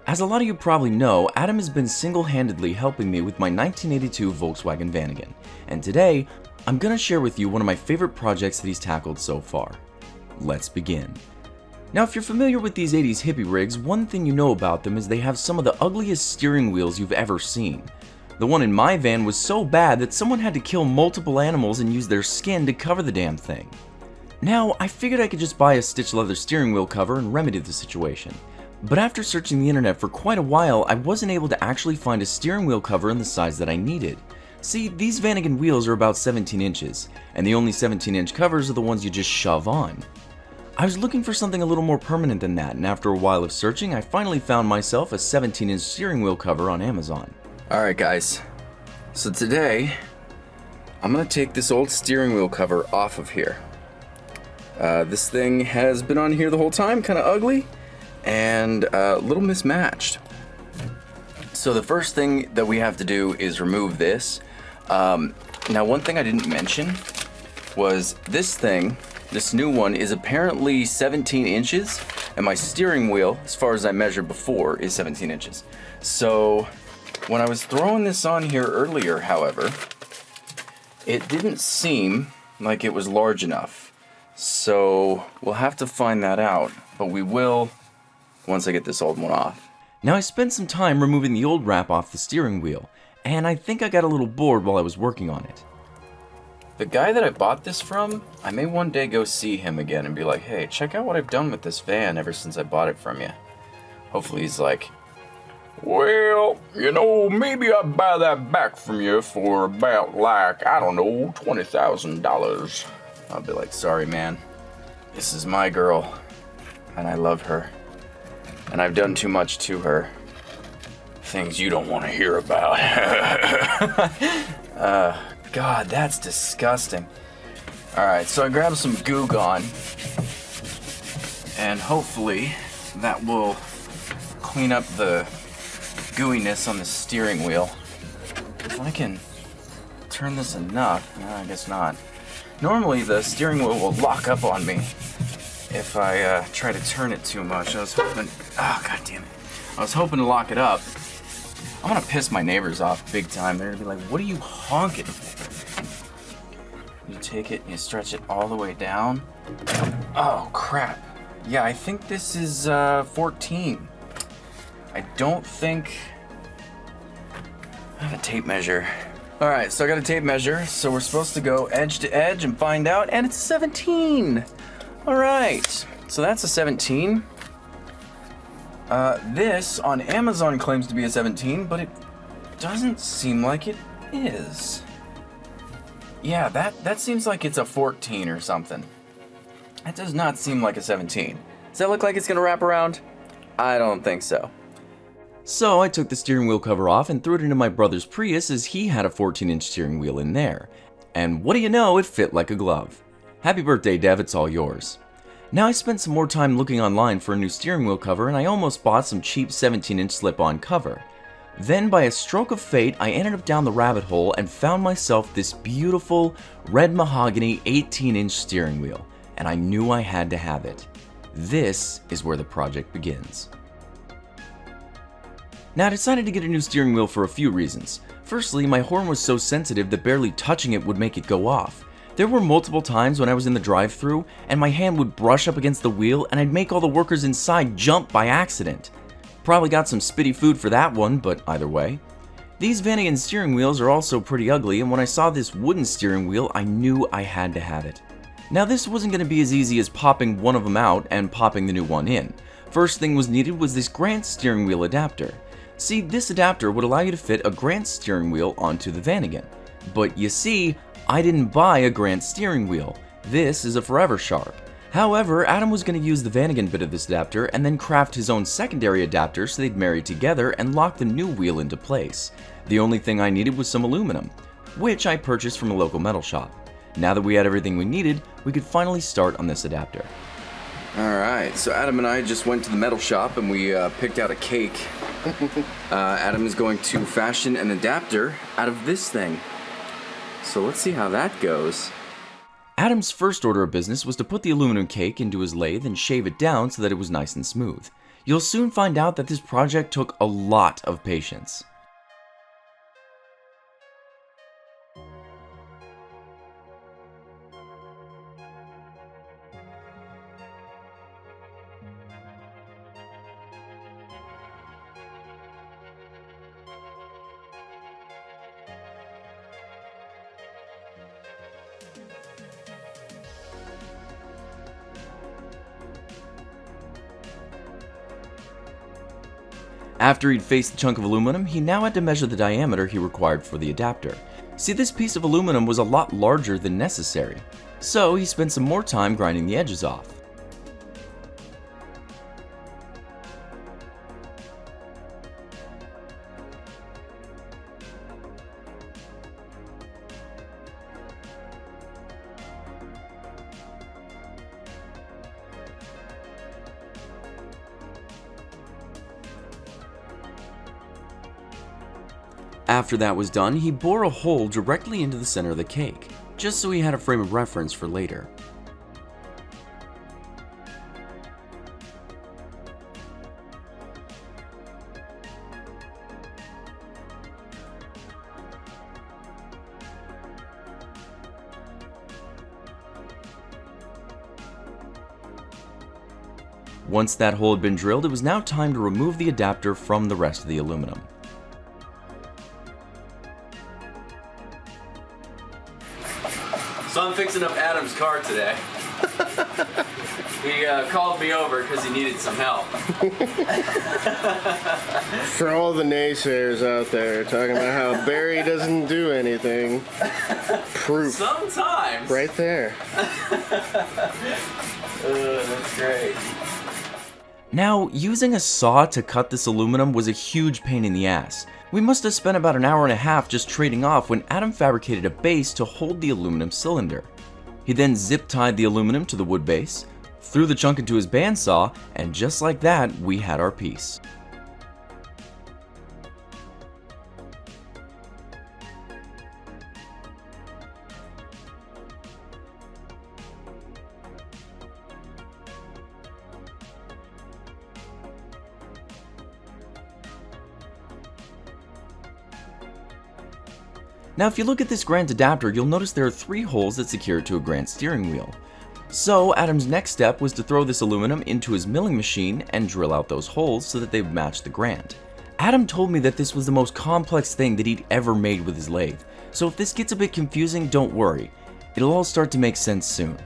As a lot of you probably know, Adam has been single-handedly helping me with my 1982 Volkswagen Vanagon, and today, I'm gonna share with you one of my favorite projects that he's tackled so far. Let's begin. Now, if you're familiar with these 80s hippie rigs, one thing you know about them is they have some of the ugliest steering wheels you've ever seen. The one in my van was so bad that someone had to kill multiple animals and use their skin to cover the damn thing. Now, I figured I could just buy a stitched leather steering wheel cover and remedy the situation. But after searching the internet for quite a while, I wasn't able to actually find a steering wheel cover in the size that I needed. See, these Vanagon wheels are about 17 inches, and the only 17-inch covers are the ones you just shove on. I was looking for something a little more permanent than that, and after a while of searching, I finally found myself a 17-inch steering wheel cover on Amazon. Alright guys, so today, I'm gonna take this old steering wheel cover off of here. This thing has been on here the whole time, kinda ugly, and a little mismatched. So the first thing that we have to do is remove this. Now one thing I didn't mention was this thing, this new one, is apparently 17 inches, and my steering wheel, as far as I measured before, is 17 inches. So when I was throwing this on here earlier, however, it didn't seem like it was large enough. So we'll have to find that out, but we will once I get this old one off. Now I spent some time removing the old wrap off the steering wheel, and I think I got a little bored while I was working on it. The guy that I bought this from, I may one day go see him again and be like, hey, check out what I've done with this van ever since I bought it from you. Hopefully he's like, well, you know, maybe I'll buy that back from you for about like, I don't know, $20,000. I'll be like, sorry man, this is my girl, and I love her. And I've done too much to her. Things you don't want to hear about. God, that's disgusting. Alright, so I grabbed some Goo Gone. And hopefully that will clean up the gooiness on the steering wheel. If I can turn this enough, no, I guess not. Normally the steering wheel will lock up on me if I try to turn it too much. I was hoping, oh god damn it. I was hoping to lock it up. I'm gonna piss my neighbors off big time. They're gonna be like, what are you honking for? You take it and you stretch it all the way down. Oh crap. Yeah, I think this is 14. I don't think I have a tape measure. Alright, so I got a tape measure, so we're supposed to go edge to edge and find out, and it's 17! Alright, so that's a 17. This on Amazon claims to be a 17, but it doesn't seem like it is. Yeah, that seems like it's a 14 or something. That does not seem like a 17. Does that look like it's gonna wrap around? I don't think so. So I took the steering wheel cover off and threw it into my brother's Prius as he had a 14-inch steering wheel in there. And what do you know, it fit like a glove. Happy birthday, Dev, it's all yours. Now I spent some more time looking online for a new steering wheel cover, and I almost bought some cheap 17-inch slip-on cover. Then by a stroke of fate, I ended up down the rabbit hole and found myself this beautiful red mahogany 18-inch steering wheel, and I knew I had to have it. This is where the project begins. Now I decided to get a new steering wheel for a few reasons. Firstly, my horn was so sensitive that barely touching it would make it go off. There were multiple times when I was in the drive-thru and my hand would brush up against the wheel and I'd make all the workers inside jump by accident. Probably got some spitty food for that one, but either way. These Vanagon steering wheels are also pretty ugly, and when I saw this wooden steering wheel, I knew I had to have it. Now this wasn't going to be as easy as popping one of them out and popping the new one in. First thing was needed was this Grant steering wheel adapter. See, this adapter would allow you to fit a Grant steering wheel onto the Vanagon. But you see, I didn't buy a Grant steering wheel. This is a Forever Sharp. However, Adam was going to use the Vanagon bit of this adapter and then craft his own secondary adapter so they'd marry together and lock the new wheel into place. The only thing I needed was some aluminum, which I purchased from a local metal shop. Now that we had everything we needed, we could finally start on this adapter. Alright, so Adam and I just went to the metal shop and we picked out a cake. Adam is going to fashion an adapter out of this thing. So let's see how that goes. Adam's first order of business was to put the aluminum cake into his lathe and shave it down so that it was nice and smooth. You'll soon find out that this project took a lot of patience. After he'd faced the chunk of aluminum, he now had to measure the diameter he required for the adapter. See, this piece of aluminum was a lot larger than necessary, so he spent some more time grinding the edges off. After that was done, he bored a hole directly into the center of the cake, just so he had a frame of reference for later. Once that hole had been drilled, it was now time to remove the adapter from the rest of the aluminum. So I'm fixing up Adam's car today. He called me over because he needed some help. For all the naysayers out there talking about how Barry doesn't do anything, proof. Sometimes. Right there. That's great. Now, using a saw to cut this aluminum was a huge pain in the ass. We must have spent about an hour and a half just trading off when Adam fabricated a base to hold the aluminum cylinder. He then zip-tied the aluminum to the wood base, threw the chunk into his bandsaw, and just like that, we had our piece. Now if you look at this Grant adapter, you'll notice there are 3 holes that secure it to a Grant steering wheel. So Adam's next step was to throw this aluminum into his milling machine and drill out those holes so that they would match the Grant. Adam told me that this was the most complex thing that he'd ever made with his lathe, so if this gets a bit confusing, don't worry. It'll all start to make sense soon.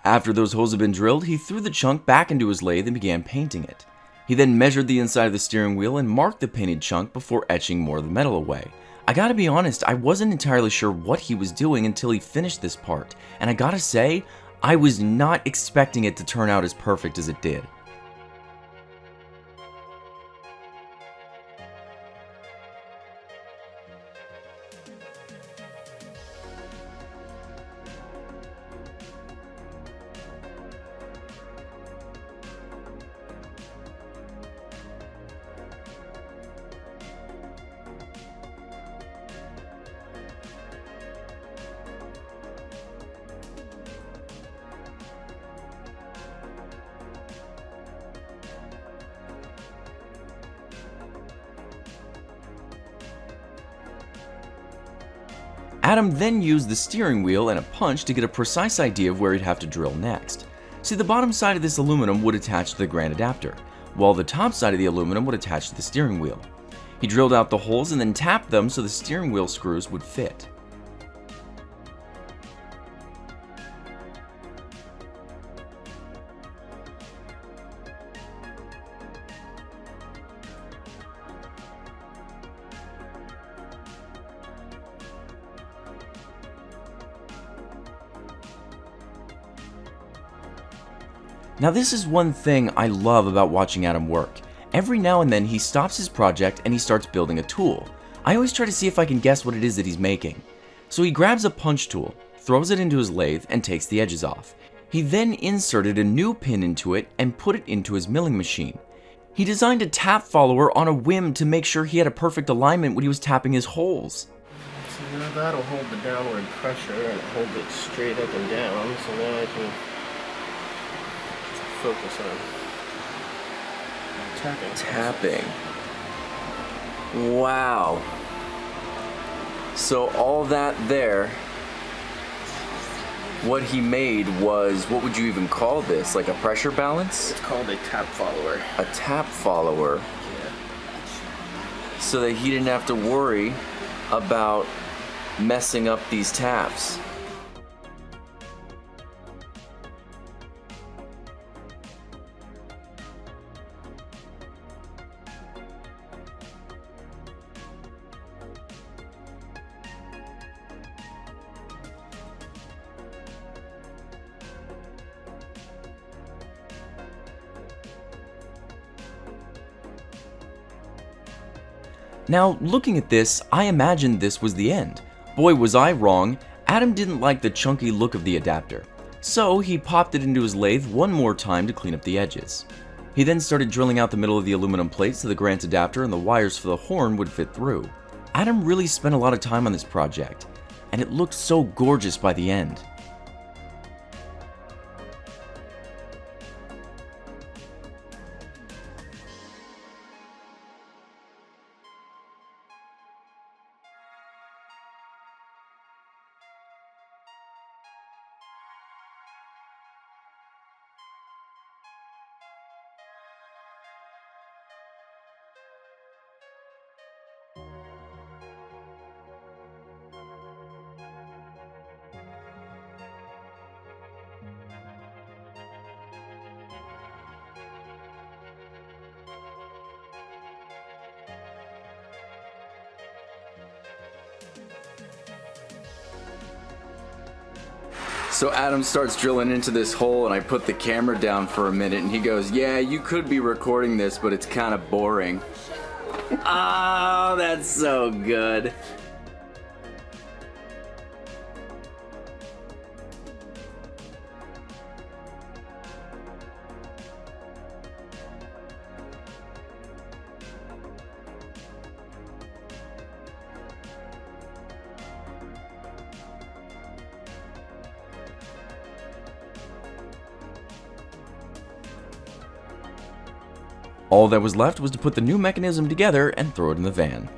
After those holes had been drilled, he threw the chunk back into his lathe and began painting it. He then measured the inside of the steering wheel and marked the painted chunk before etching more of the metal away. I gotta be honest, I wasn't entirely sure what he was doing until he finished this part, and I gotta say, I was not expecting it to turn out as perfect as it did. Adam then used the steering wheel and a punch to get a precise idea of where he'd have to drill next. See, the bottom side of this aluminum would attach to the Grant adapter, while the top side of the aluminum would attach to the steering wheel. He drilled out the holes and then tapped them so the steering wheel screws would fit. Now this is one thing I love about watching Adam work. Every now and then he stops his project and he starts building a tool. I always try to see if I can guess what it is that he's making. So he grabs a punch tool, throws it into his lathe, and takes the edges off. He then inserted a new pin into it and put it into his milling machine. He designed a tap follower on a whim to make sure he had a perfect alignment when he was tapping his holes. So now that'll hold the downward pressure and hold it straight up and down, so now I can focus on Tapping. Wow. So all that there, what he made was, what would you even call this? Like a pressure balance? It's called a tap follower. A tap follower. Yeah. So that he didn't have to worry about messing up these taps. Now, looking at this, I imagined this was the end. Boy, was I wrong. Adam didn't like the chunky look of the adapter. So he popped it into his lathe one more time to clean up the edges. He then started drilling out the middle of the aluminum plate so the Grant adapter and the wires for the horn would fit through. Adam really spent a lot of time on this project, and it looked so gorgeous by the end. So Adam starts drilling into this hole and I put the camera down for a minute and he goes, "Yeah, you could be recording this, but it's kind of boring." Oh, that's so good. All that was left was to put the new mechanism together and throw it in the van.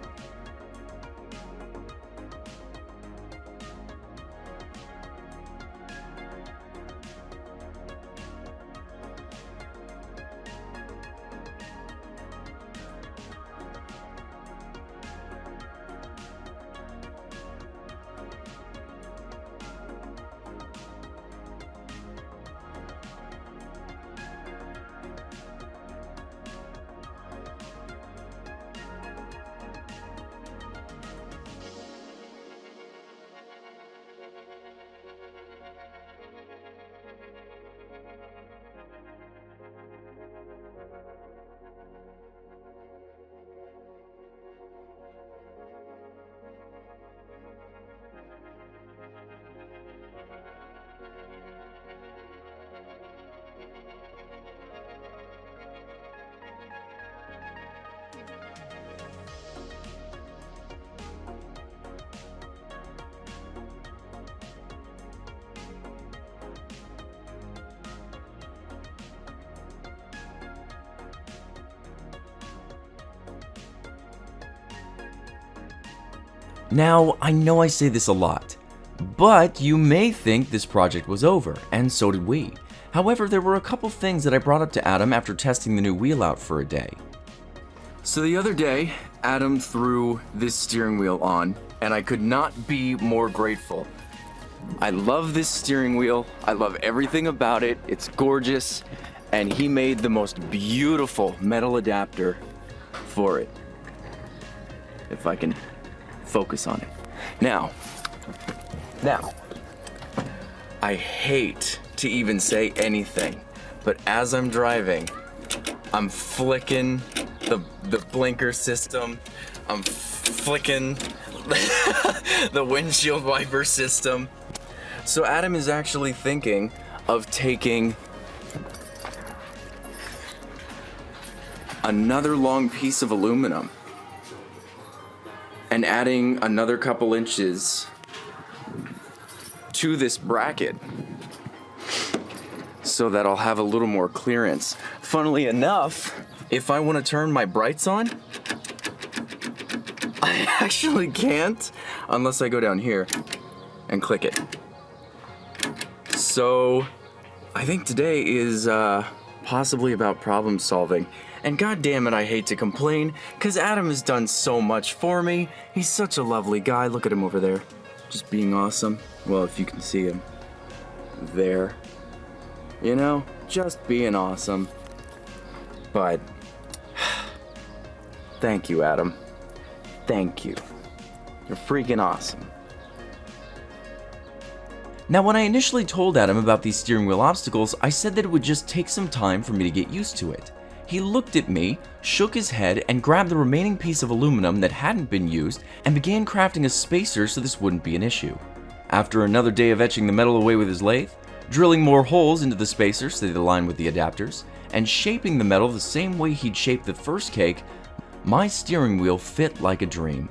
Now, I know I say this a lot, but you may think this project was over, and so did we. However, there were a couple things that I brought up to Adam after testing the new wheel out for a day. So the other day, Adam threw this steering wheel on, and I could not be more grateful. I love this steering wheel, I love everything about it, it's gorgeous, and he made the most beautiful metal adapter for it. If I can focus on it. Now, I hate to even say anything, but as I'm driving, I'm flicking the blinker system. I'm flicking the windshield wiper system. So Adam is actually thinking of taking another long piece of aluminum and adding another couple inches to this bracket so that I'll have a little more clearance. Funnily enough, if I want to turn my brights on, I actually can't unless I go down here and click it. So I think today is possibly about problem solving. And god damn it, I hate to complain, because Adam has done so much for me. He's such a lovely guy. Look at him over there, just being awesome. Well, if you can see him there, you know, just being awesome. But thank you, Adam. Thank you. You're freaking awesome. Now, when I initially told Adam about these steering wheel obstacles, I said that it would just take some time for me to get used to it. He looked at me, shook his head, and grabbed the remaining piece of aluminum that hadn't been used and began crafting a spacer so this wouldn't be an issue. After another day of etching the metal away with his lathe, drilling more holes into the spacer so they align with the adapters, and shaping the metal the same way he'd shaped the first cake, my steering wheel fit like a dream.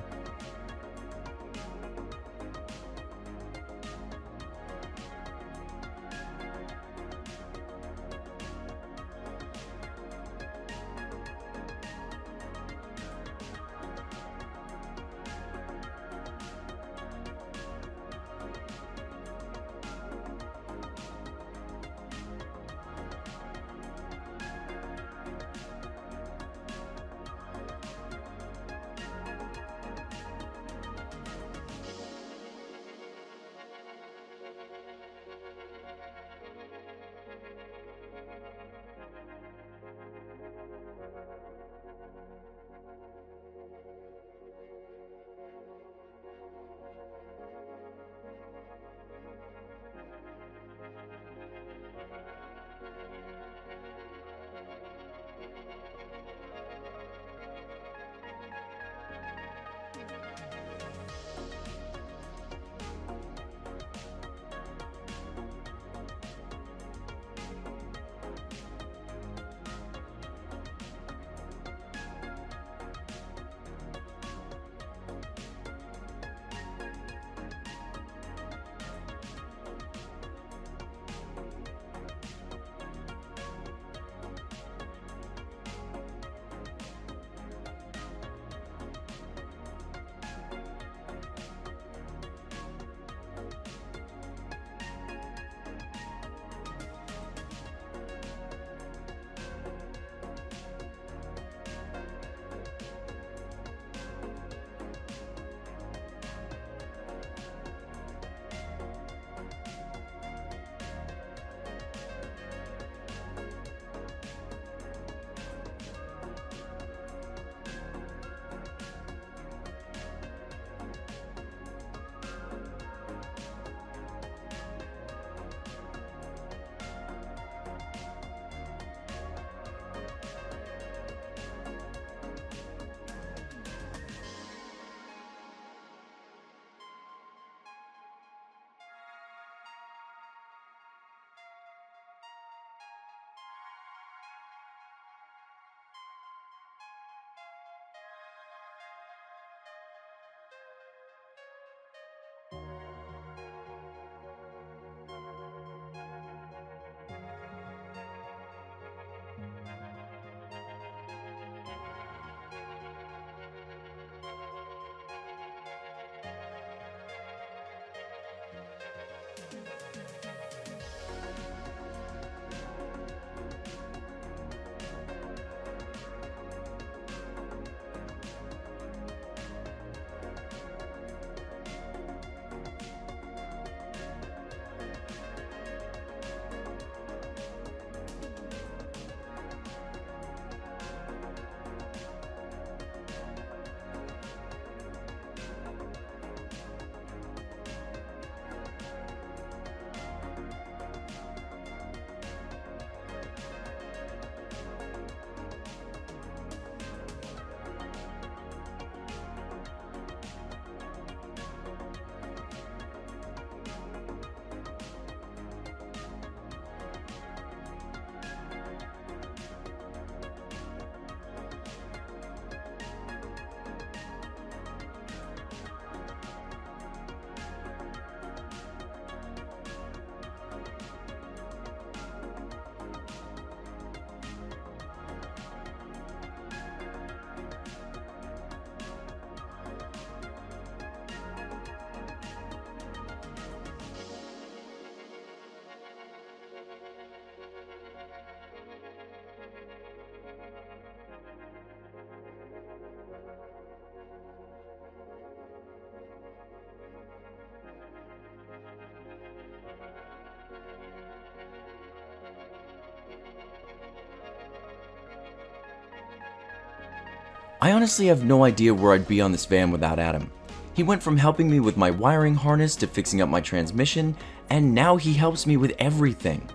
I honestly have no idea where I'd be on this van without Adam. He went from helping me with my wiring harness to fixing up my transmission, and now he helps me with everything.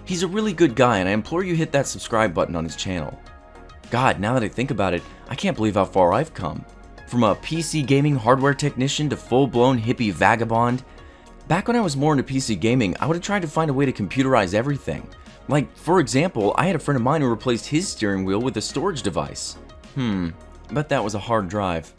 He's a really good guy, and I implore you hit that subscribe button on his channel. God, now that I think about it, I can't believe how far I've come. From a PC gaming hardware technician to full-blown hippie vagabond. Back when I was more into PC gaming, I would have tried to find a way to computerize everything. Like, for example, I had a friend of mine who replaced his steering wheel with a storage device. But that was a hard drive.